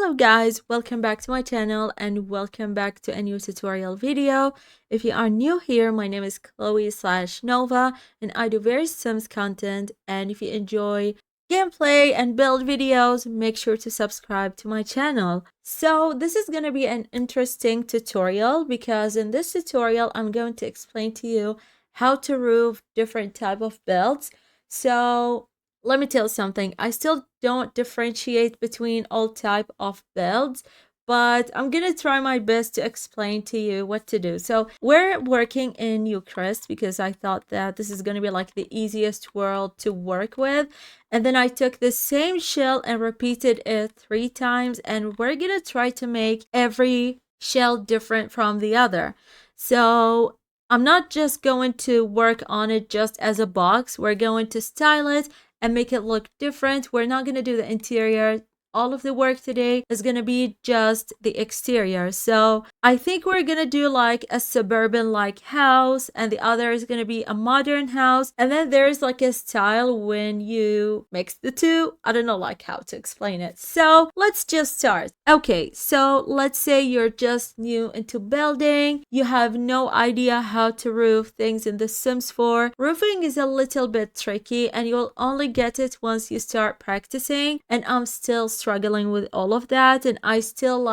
Hello guys, welcome back to my channel and welcome back to a new tutorial video. If you are new here, my name is Chloe/Nova and I do very Sims content, and if you enjoy gameplay and build videos, make sure to subscribe to my channel. So this is going to be an interesting tutorial because in this tutorial I'm going to explain to you how to roof different type of builds. So let me tell you something. I still don't differentiate between all type of builds, but I'm gonna try my best to explain to you what to do. So we're working in Eucharist because I thought that this is gonna be like the easiest world to work with. And then I took the same shell and repeated it 3 times, and we're gonna try to make every shell different from the other. So I'm not just going to work on it just as a box. We're going to style it and make it look different. We're not going to do the interior. All of the work today is going to be just the exterior. So I think we're going to do like a suburban like house, and the other is going to be a modern house. And then there's like a style when you mix the two. I don't know like how to explain it. So let's just start. Okay, so let's say you're just new into building. You have no idea how to roof things in The Sims 4. Roofing is a little bit tricky and you'll only get it once you start practicing. And I'm still struggling with all of that, and I still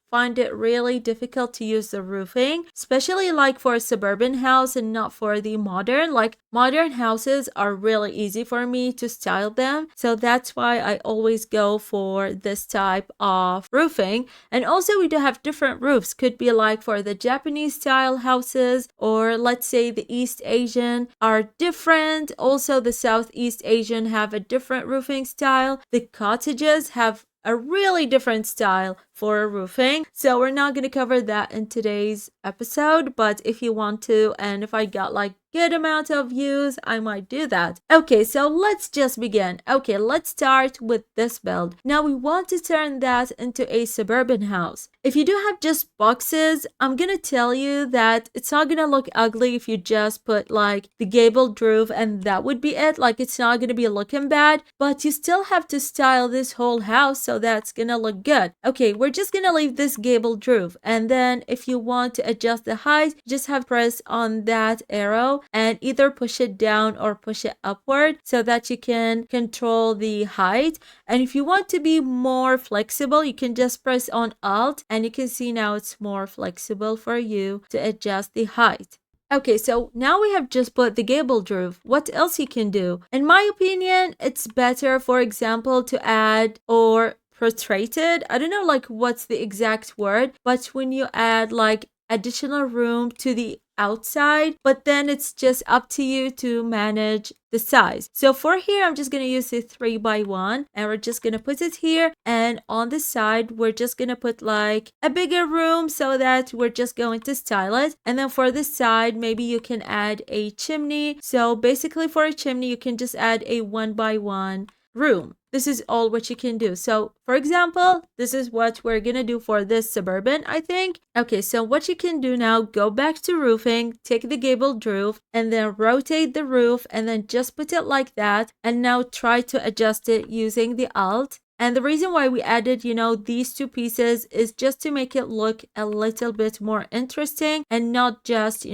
find it really difficult to use the roofing, especially like for a suburban house and not for the modern. Like modern houses are really easy for me to style them, so that's why I always go for this type of roofing. And also we do have different roofs. Could be like for the Japanese style houses, or let's say the East Asian are different. Also the Southeast Asian have a different roofing style. The cottages have a really different style for roofing. So we're not going to cover that in today's episode, but if you want to, and if I got like good amount of views, I might do that. Okay, so let's just begin. Okay, let's start with this build. Now we want to turn that into a suburban house. If you do have just boxes, I'm gonna tell you that it's not gonna look ugly if you just put like the gabled roof and that would be it. Like it's not gonna be looking bad, but you still have to style this whole house so that's gonna look good. Okay, we're just gonna leave this gabled roof, and then if you want to adjust the height, just have to press on that arrow and either push it down or push it upward so that you can control the height. And if you want to be more flexible, you can just press on Alt, and you can see now it's more flexible for you to adjust the height. Okay, so now we have just put the gabled roof. What else you can do? In my opinion, it's better, for example, to add or portraited. I don't know like what's the exact word, but when you add like additional room to the outside, but then it's just up to you to manage the size. So for here, I'm just going to use a 3x1, and we're just going to put it here, and on the side we're just going to put like a bigger room so that we're just going to style it. And then for this side, maybe you can add a chimney. So basically for a chimney, you can just add a 1x1 room. This is all what you can do. So for example, this is what we're gonna do for this suburban, I think. Okay, so what you can do now, go back to roofing, take the gabled roof, and then rotate the roof, and then just put it like that. And now try to adjust it using the Alt. And the reason why we added, these two pieces is just to make it look a little bit more interesting and not just,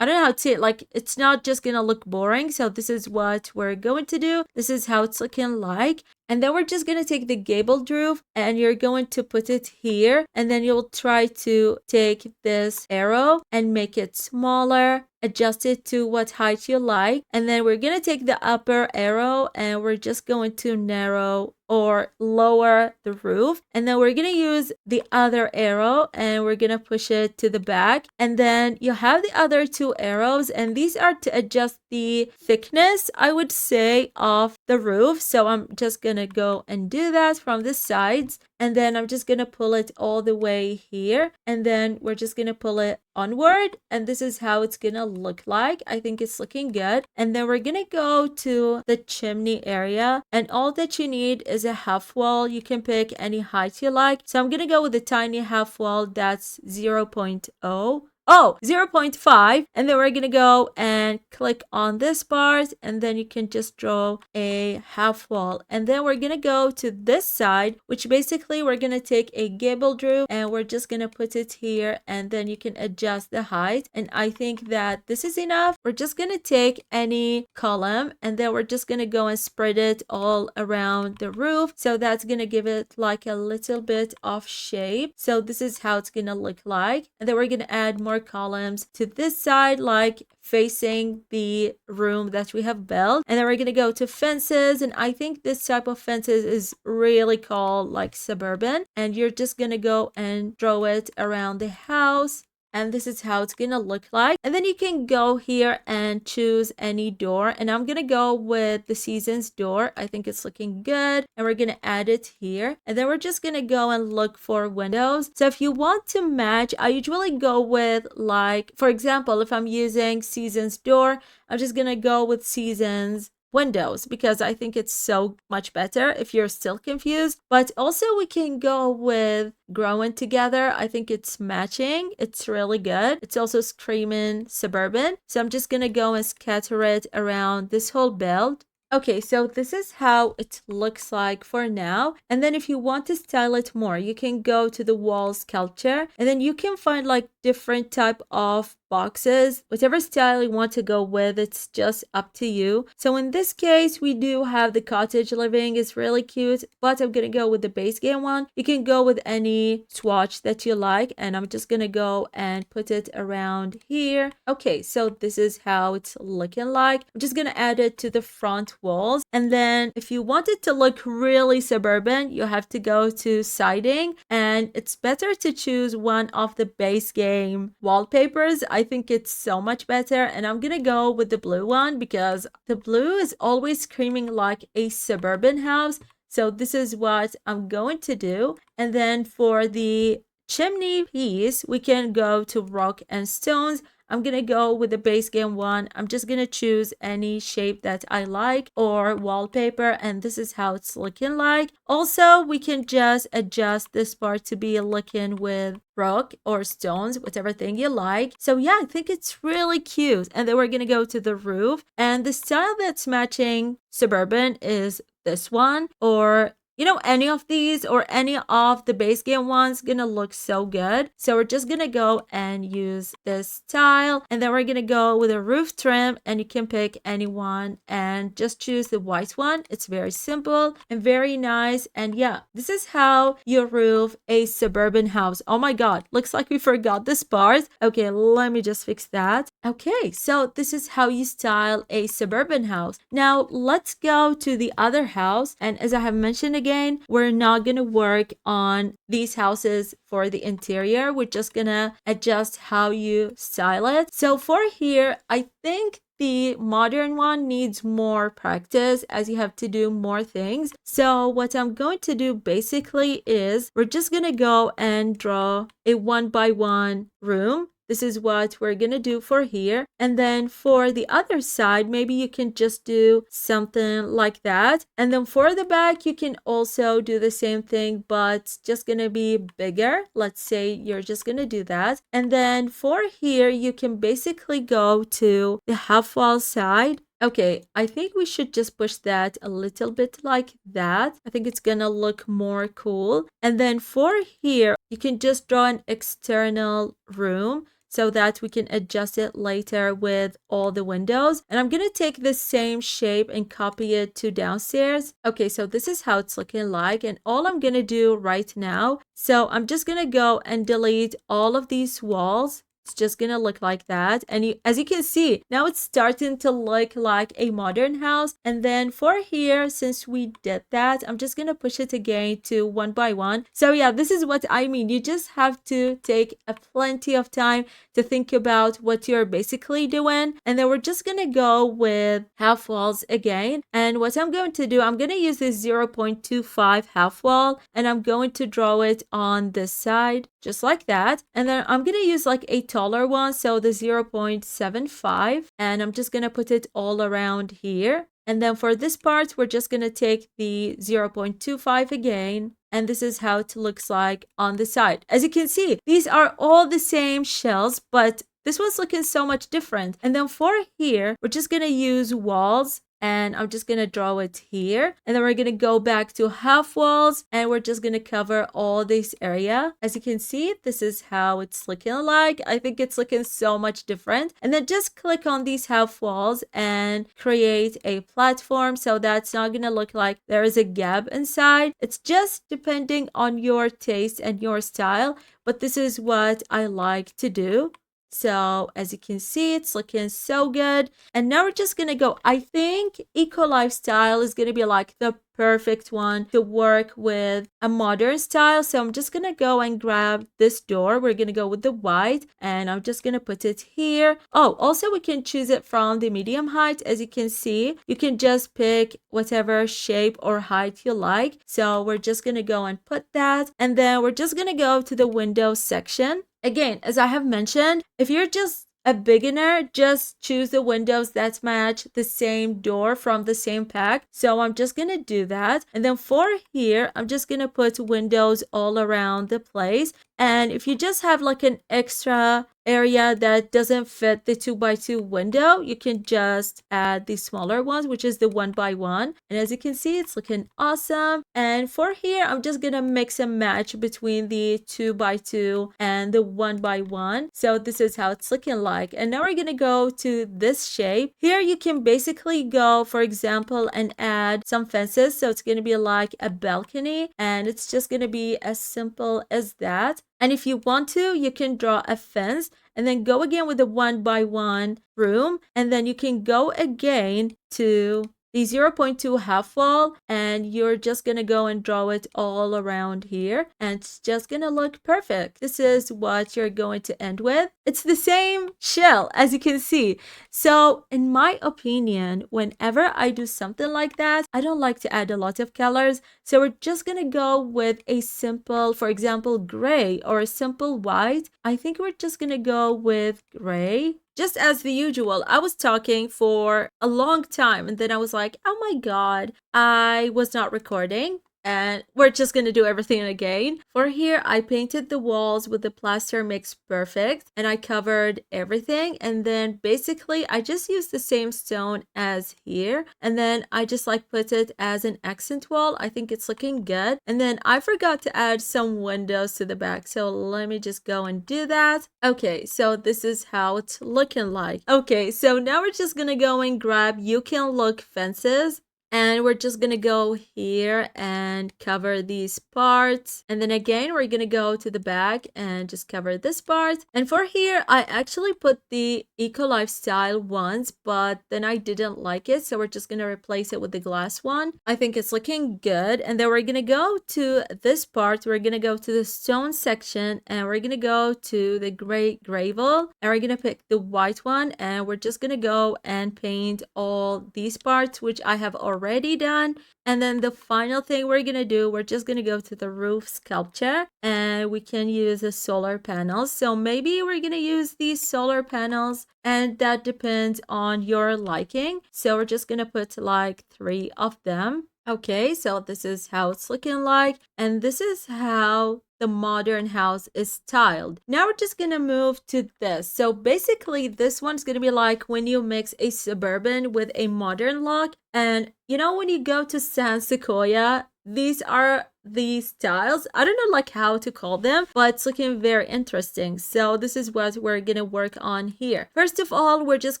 I don't know how to say it, like it's not just gonna look boring. So this is what we're going to do. This is how it's looking like. And then we're just going to take the gabled roof and you're going to put it here. And then you'll try to take this arrow and make it smaller, adjust it to what height you like. And then we're going to take the upper arrow and we're just going to narrow or lower the roof. And then we're going to use the other arrow and we're going to push it to the back. And then you have the other 2 arrows, and these are to adjust the thickness, I would say, of the roof. So I'm just going to go and do that from the sides, and then I'm just going to pull it all the way here, and then we're just going to pull it onward, and this is how it's going to look like. I think it's looking good. And then we're going to go to the chimney area, and all that you need is a half wall. You can pick any height you like. So I'm going to go with a tiny half wall that's 0.0. oh, 0.5. And then we're going to go and click on this part. And then you can just draw a half wall. And then we're going to go to this side, which basically we're going to take a gabled roof and we're just going to put it here. And then you can adjust the height. And I think that this is enough. We're just going to take any column and then we're just going to go and spread it all around the roof. So that's going to give it like a little bit of shape. So this is how it's going to look like. And then we're going to add more columns to this side, like facing the room that we have built. And then we're going to go to fences. And I think this type of fences is really called like suburban. And you're just going to go and draw it around the house. And this is how it's gonna look like. And then you can go here and choose any door. And I'm gonna go with the seasons door. I think it's looking good. And we're gonna add it here. And then we're just gonna go and look for windows. So if you want to match, I usually go with, like, for example, if I'm using seasons door, I'm just gonna go with seasons windows because I think it's so much better if you're still confused. But also we can go with growing together. I think it's matching. It's really good. It's also screaming suburban. So I'm just gonna go and scatter it around this whole build. Okay, so this is how it looks like for now. And then if you want to style it more, you can go to the wall sculpture and then you can find like different type of boxes, whatever style you want to go with, it's just up to you. So in this case, we do have the cottage living. It's really cute, but I'm gonna go with the base game one. You can go with any swatch that you like, and I'm just gonna go and put it around here. Okay, so this is how it's looking like. I'm just gonna add it to the front walls, and then if you want it to look really suburban, you have to go to siding, and it's better to choose one of the base game wallpapers. I think it's so much better, and I'm gonna go with the blue one because the blue is always screaming like a suburban house. So this is what I'm going to do. And then for the chimney piece, we can go to rock and stones. I'm gonna go with the base game one. I'm just gonna choose any shape that I like or wallpaper, and this is how it's looking like. Also, we can just adjust this part to be looking with rock or stones, whatever thing you like. So yeah, I think it's really cute. And then we're gonna go to the roof, and the style that's matching suburban is this one, or you know, any of these or any of the base game ones gonna look so good. So we're just gonna go and use this style, and then we're gonna go with a roof trim, and you can pick any one and just choose the white one. It's very simple and very nice. And yeah, this is how you roof a suburban house. Oh my god, looks like we forgot this part. Okay, let me just fix that. Okay, so this is how you style a suburban house. Now let's go to the other house, and as I have mentioned again, we're not gonna work on these houses for the interior. We're just gonna adjust how you style it. So for here, I think the modern one needs more practice as you have to do more things. So what I'm going to do basically is we're just gonna go and draw a 1x1 room. This is what we're gonna do for here. And then for the other side, maybe you can just do something like that. And then for the back, you can also do the same thing, but just gonna be bigger. Let's say you're just gonna do that. And then for here, you can basically go to the half wall side. Okay, I think we should just push that a little bit like that. I think it's gonna look more cool. And then for here, you can just draw an external room so that we can adjust it later with all the windows. And I'm gonna take the same shape and copy it to downstairs. Okay, so this is how it's looking like, and all I'm gonna do right now, so I'm just gonna go and delete all of these walls. It's just gonna look like that. And as you can see, now it's starting to look like a modern house. And then for here, since we did that, I'm just gonna push it again to 1x1. So yeah, this is what I mean. You just have to take a plenty of time to think about what you're basically doing. And then we're just gonna go with half walls again. And what I'm going to do, I'm gonna use this 0.25 half wall, and I'm going to draw it on this side, just like that. And then I'm gonna use like a taller one, so the 0.75, and I'm just gonna put it all around here. And then for this part, we're just gonna take the 0.25 again, and this is how it looks like on the side. As you can see, these are all the same shells, but this one's looking so much different. And then for here, we're just gonna use walls, and I'm just gonna draw it here, and then we're gonna go back to half walls, and we're just gonna cover all this area. As you can see, this is how it's looking like. I think it's looking so much different. And then just click on these half walls and create a platform, so that's not gonna look like there is a gap inside. It's just depending on your taste and your style, but this is what I like to do. So as you can see, it's looking so good. And now we're just gonna go. I think eco lifestyle is gonna be like the perfect one to work with a modern style. So I'm just gonna go and grab this door. We're gonna go with the white, and I'm just gonna put it here. Oh, also we can choose it from the medium height. As you can see, you can just pick whatever shape or height you like. So we're just gonna go and put that, and then we're just gonna go to the window section. Again, as I have mentioned, if you're just a beginner, just choose the windows that match the same door from the same pack. So I'm just gonna do that. And then for here, I'm just gonna put windows all around the place. And if you just have like an extra area that doesn't fit the 2x2 window, you can just add the smaller ones, which is the 1x1. And as you can see, it's looking awesome. And for here, I'm just gonna mix and match between the 2x2 and the 1x1. So this is how it's looking like. And now we're gonna go to this shape. Here you can basically go, for example, and add some fences. So it's gonna be like a balcony, and it's just gonna be as simple as that. And if you want to, you can draw a fence and then go again with a 1x1 room. And then you can go again to the 0.2 half wall, and you're just gonna go and draw it all around here, and it's just gonna look perfect. This is what you're going to end with. It's the same shell, as you can see. So in my opinion, whenever I do something like that, I don't like to add a lot of colors. So we're just gonna go with a simple, for example, gray or a simple white. I think we're just gonna go with gray. Just as the usual, I was talking for a long time, and then I was like, oh my god, I was not recording. And we're just gonna do everything again. For here, I painted the walls with the plaster mix perfect, and I covered everything. And then basically, I just used the same stone as here, and then I just like put it as an accent wall. I think it's looking good. And then I forgot to add some windows to the back, so let me just go and do that. Okay, so this is how it's looking like. Okay, so now we're just gonna go and grab You Can Look fences. And we're just gonna go here and cover these parts. And then again, we're gonna go to the back and just cover this part. And for here, I actually put the Eco Lifestyle ones, but then I didn't like it. So we're just gonna replace it with the glass one. I think it's looking good. And then we're gonna go to this part. We're gonna go to the stone section, and we're gonna go to the gray gravel. And we're gonna pick the white one. And we're just gonna go and paint all these parts, which I have already done. And then the final thing we're gonna do, we're just gonna go to the roof sculpture, and we can use the solar panels. So maybe we're gonna use these solar panels, and that depends on your liking. So we're just gonna put like 3 of them. Okay, so this is how it's looking like, and this is how the modern house is styled. Now we're just gonna move to this. So basically this one's gonna be like when you mix a suburban with a modern look. And you know, when you go to San Sequoia, these are the styles. I don't know like how to call them, but it's looking very interesting. So this is what we're gonna work on here. First of all, we're just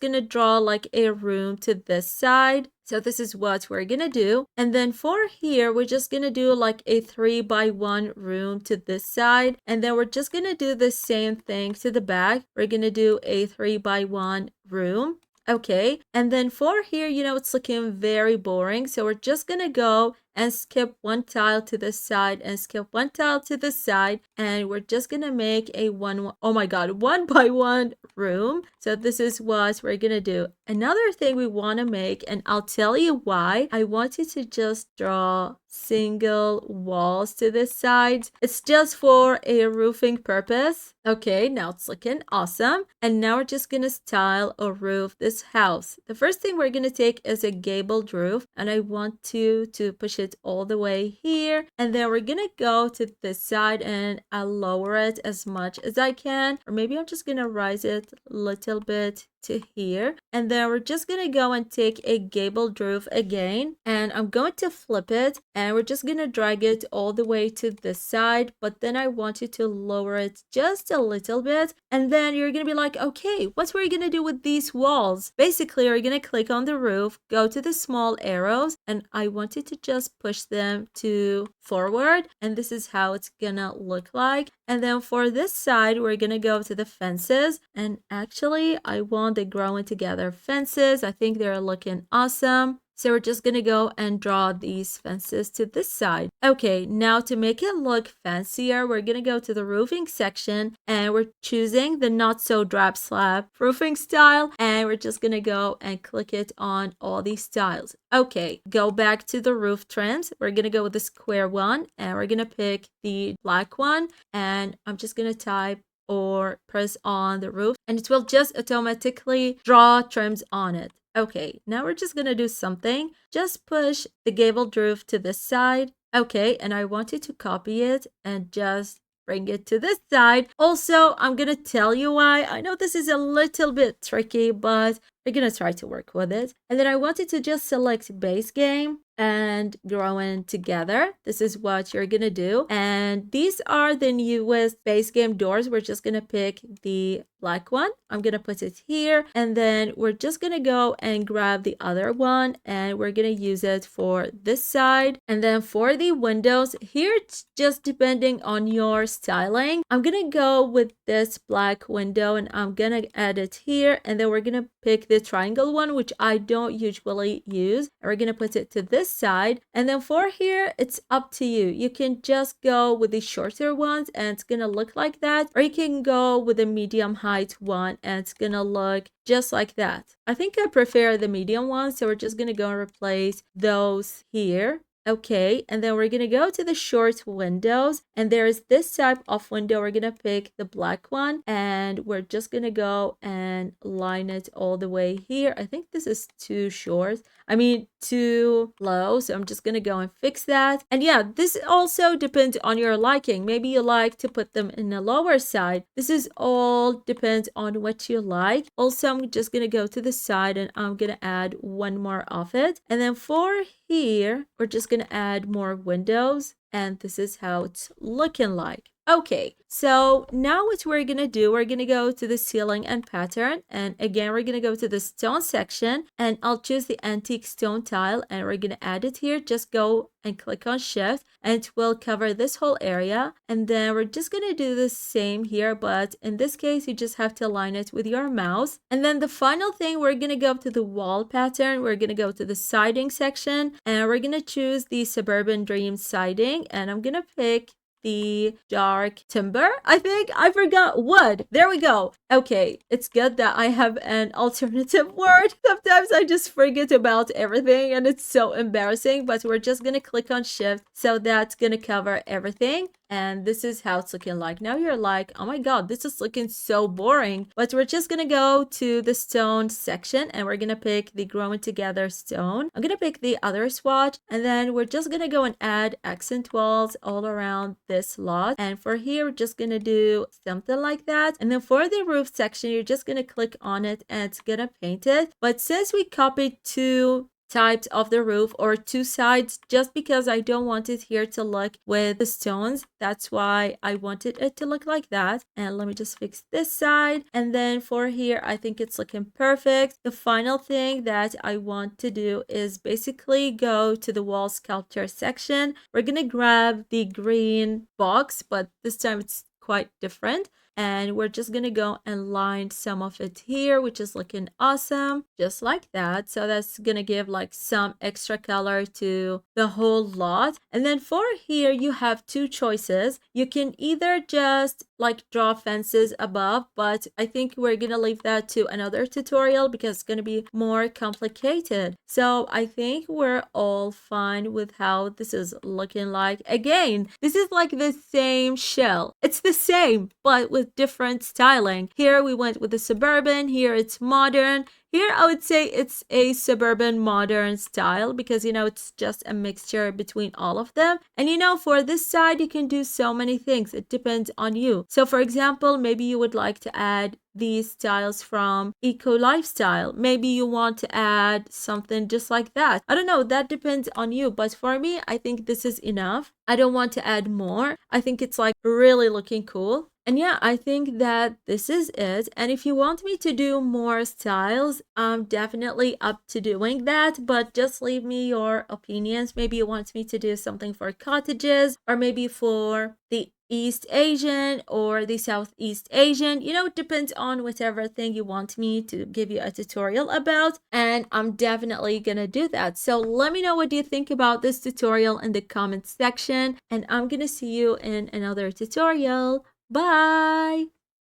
gonna draw like a room to this side. So this is what we're gonna do. And then for here, we're just gonna do like a 3x1 room to this side. And then we're just gonna do the same thing to the back. We're gonna do a 3x1 room. Okay, and then for here, you know, it's looking very boring. So we're just gonna go and skip one tile to the side and skip one tile to the side. And we're just gonna make a 1x1 room. So this is what we're gonna do. Another thing we wanna make, and I'll tell you why, I want you to just draw single walls to this side. It's just for a roofing purpose. Okay, now it's looking awesome. And now we're just gonna style or roof this house. The first thing we're gonna take is a gabled roof, and I want to push it it all the way here. And then we're gonna go to this side and I'll lower it as much as I can. Or maybe I'm just gonna rise it a little bit to here. And then we're just gonna go and take a gabled roof again. And I'm going to flip it. And we're just gonna drag it all the way to this side. But then I want you to lower it just a little bit. And then you're gonna be like, okay, what we're gonna do with these walls? Basically, you're gonna click on the roof, go to the small arrows, and I want you to just push them to forward. And this is how it's gonna look like. And then for this side, we're gonna go to the fences. And actually, I want the growing together fences. I think they're looking awesome. So we're just gonna go and draw these fences to this side. Okay, now to make it look fancier, we're gonna go to the roofing section and we're choosing the not so drab slab roofing style. And we're just gonna go and click it on all these styles. Okay, go back to the roof trims. We're gonna go with the square one and we're gonna pick the black one. And I'm just gonna type or press on the roof and it will just automatically draw trims on it. Okay, now we're just gonna do something. Just push the gabled roof to this side. Okay, and I want you to copy it and just bring it to this side. Also, I'm gonna tell you why. I know this is a little bit tricky, but we're gonna try to work with it. And then I want you to just select base game and growing together. This is what you're gonna do. And these are the newest base game doors. We're just gonna pick the black one. I'm gonna put it here. And then we're just gonna go and grab the other one and we're gonna use it for this side. And then for the windows, here it's just depending on your styling. I'm gonna go with this black window and I'm gonna add it here. And then we're gonna pick the triangle one, which I don't usually use. And we're gonna put it to this side. And then for here, it's up to you. You can just go with the shorter ones and it's gonna look like that. Or you can go with a medium height one and it's gonna look just like that. I think I prefer the medium one, so we're just gonna go and replace those here. Okay, and then we're gonna go to the short windows and there's this type of window. We're gonna pick the black one and we're just gonna go and line it all the way here. I think this is too short. I mean, too low. So I'm just gonna go and fix that. And yeah, this also depends on your liking. Maybe you like to put them in the lower side. This is all depends on what you like. Also, I'm just gonna go to the side and I'm gonna add one more of it. And then for here, we're just gonna add more windows. And this is how it's looking like. Okay, so now what we're gonna do, we're gonna go to the ceiling and pattern. And again, we're gonna go to the stone section and I'll choose the antique stone tile and we're gonna add it here. Just go and click on shift and it will cover this whole area. And then we're just gonna do the same here, but in this case, you just have to align it with your mouse. And then the final thing, we're gonna go to the wall pattern. We're gonna go to the siding section and we're gonna choose the Suburban Dreams siding and I'm gonna pick the dark timber. I think I forgot wood. There we go. Okay, it's good that I have an alternative word. Sometimes I just forget about everything and it's so embarrassing, but we're just gonna click on shift. So that's gonna cover everything. And this is how it's looking like. Now you're like, oh my God, this is looking so boring. But we're just gonna go to the stone section and we're gonna pick the growing together stone. I'm gonna pick the other swatch and then we're just gonna go and add accent walls all around this lot. And for here, we're just gonna do something like that. And then for the roof section, you're just gonna click on it and it's gonna paint it. But since we copied two types of the roof or two sides, just because I don't want it here to look with the stones, that's why I wanted it to look like that. And let me just fix this side. And then for here, I think it's looking perfect. The final thing that I want to do is basically go to the wall sculpture section. We're gonna grab the green box, but this time it's quite different. And we're just gonna go and line some of it here, which is looking awesome, just like that. So that's gonna give like some extra color to the whole lot. And then for here, you have two choices. You can either just like draw fences above, but I think we're gonna leave that to another tutorial because it's gonna be more complicated. So I think we're all fine with how this is looking like. Again, this is like the same shell. It's the same, but with with different styling. Here we went with the suburban, here it's modern. Here I would say it's a suburban modern style because, it's just a mixture between all of them. And, for this side, you can do so many things. It depends on you. So, for example, maybe you would like to add these styles from eco lifestyle. Maybe you want to add something just like that. I don't know. That depends on you. But for me, I think this is enough. I don't want to add more. I think it's like really looking cool. And yeah, I think that this is it. And if you want me to do more styles, I'm definitely up to doing that. But just leave me your opinions. Maybe you want me to do something for cottages or maybe for the East Asian or the Southeast Asian. It depends on whatever thing you want me to give you a tutorial about. And I'm definitely gonna do that. So let me know what you think about this tutorial in the comments section. And I'm gonna see you in another tutorial. Bye!